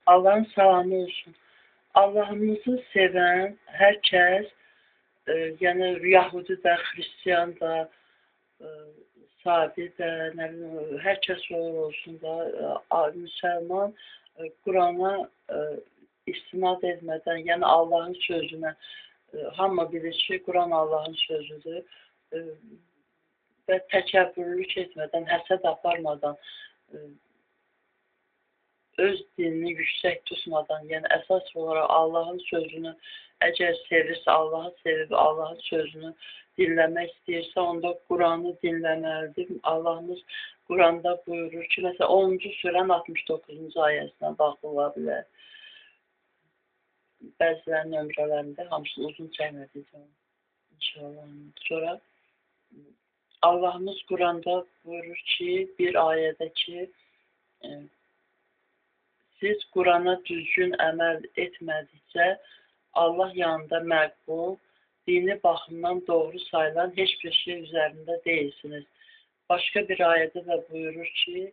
Allahın salamı olsun. Allah'ımızı seven herkes, yəni Yahudi də, Xristiyan da, e, Sabi də, nə bilim, hər kəs olsun da, müsəlman Qurana istinad etmədən, yəni Allahın sözünə, hamı bilir ki, Quran Allahın sözüdür və təkəbbürlük etmədən, həsəd aparmadan, öz dinini yüksək tutmadan, yəni əsas olaraq Allahın sözünü, əgər sevirsə, Allahı sevib, Allahın sözünü dinləmək istəyirsə, onda Quranı dinləməlidir. Allahımız Quranda buyurur ki, məsələn, 10-cu surənin 69-cu ayəsinə baxıla bilər. Bəzilərinin nömrələrində, hamısını uzun çəkmədiyəcəm, inşallah. Sonra Allahımız Quranda buyurur ki, bir ayədə ki, siz Qurana düzgün əməl etmədikcə, Allah yanında məqbul, dini baxımdan doğru sayılan heç bir şey üzərində deyilsiniz. Başqa bir ayədə də buyurur ki,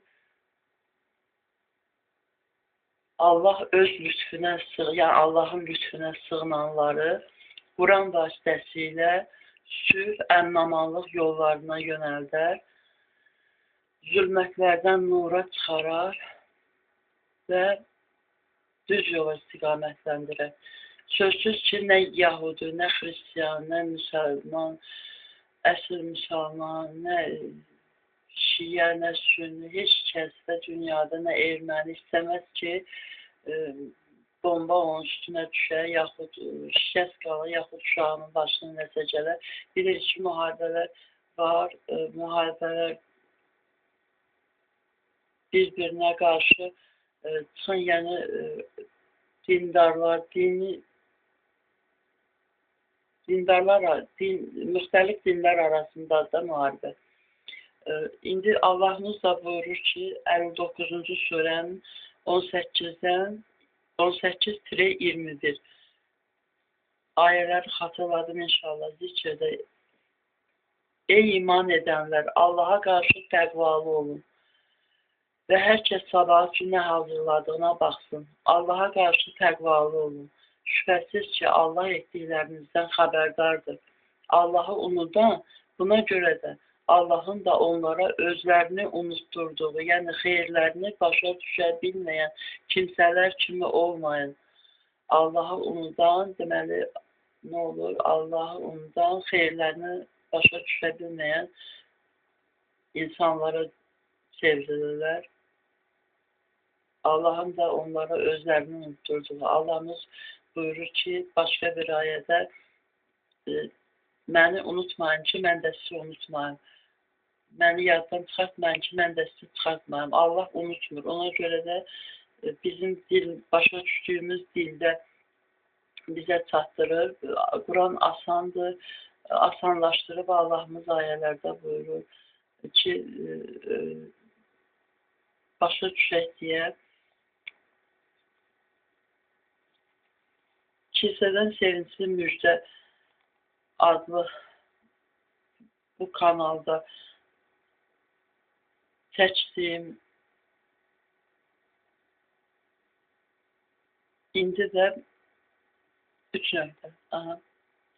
Allah öz lütfüne, yəni Allahın lütfüne sığınanları Quran vasitəsilə sülh, əminamanlıq yollarına yönəldər, zülmətlərdən nura çıxarar və düz yola istiqamətləndirər. Sözsüz ki, nə Yahudi, nə Xristiyan, nə müsəlman, əsl müsəlman, nə Şiə, nə Sünni, heç kəs də dünyada, nə erməni istəməz ki, bomba onun üstünə düşər, yaxud şikəst qalır, yaxud uşağının başına nəsə gələr. Bilir ki, müharibələr var, müharibələr bir-birinə qarşı çıxın, yəni dindarlar, müxtəlif dinlər arasında da müharibə. İndi Allahımız da buyurur ki, 59-cu surənin 18-21 ayələri xatırladım inşallah zikirdə. Ey iman edənlər, Allaha qarşı təqvalı olun və hər kəs sabahı ki, nə hazırladığına baxsın. Allaha qarşı təqvalı olun. Şübhəsiz ki, Allah etdiklərinizdən xəbərdardır. Allahı unudan, buna görə də Allahın da onlara özlərini unutturduğu, yəni xeyirlərini başa düşə bilməyən kimsələr kimi olmayın. Allahı unudan, deməli, nə olur? Allahı unudan, xeyirlərini başa düşə bilməyən insanlara çevrilirlər. Allahın da onlara özlərini unutturduğu. Allahımız buyurur ki, başqa bir ayədə məni unutmayın ki, mən də sizi unutmayım. Məni yaddan çıxartmayın ki, mən də sizi çıxartmayım. Allah unutmur. Ona görə də bizim başa düşdüyümüz dildə bizə çatdırır. Quran asandır, asanlaşdırıb Allahımız ayələrdə buyurur ki, başa düşək deyə. Kilsədən sevincli müjdə adlı bu kanalda çəkdiyim indi də 3 nöqtə.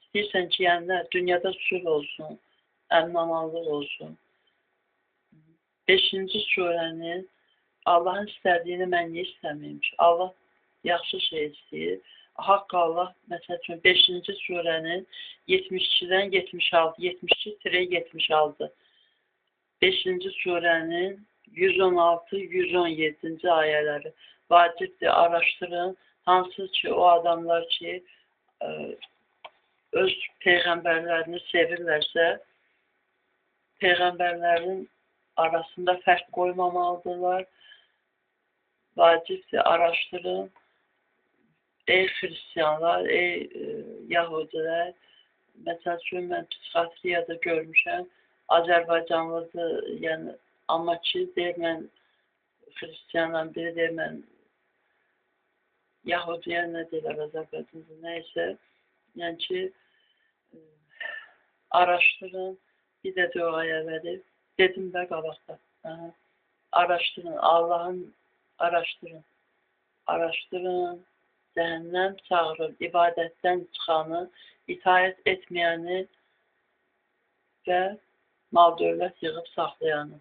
İstəyirsən ki, yəni dünyada sülh olsun, əminamanlıq olsun. 5-ci surənin Allahın istədiyini mən niyə istəməyim ki? Allah yaxşı şey istəyir. Haqq Allah, məsəl üçün 5-ci surənin 72-dən 76, 72-76, 5-ci surənin 116-117-ci ayələri vacibdir, araşdırın. Hansı ki, o adamlar ki, öz peyğəmbərlərini sevirlərsə, peyğəmbərlərin arasında fərq qoymamalıdırlar. Vacibdir, araşdırın. Ey Xristiyanlar, ey Yahudilər, məsəl üçün, mən psixiatriyada görmüşəm, Azərbaycanlıdır, yəni, amma ki, deyir, mən Xristiyanla, biri deyir, mən Yahudiyə nə deyirlər Azərbaycanda, nəysə, yəni ki, araşdırın, bir də duaya verib, dedim də qabaqda, araşdırın, Allahın araşdırın. araşdırın. Cəhənnəm çağırır, ibadətdən çıxanı, itaət etməyəni və mal-dövlət yığıb saxlayanı.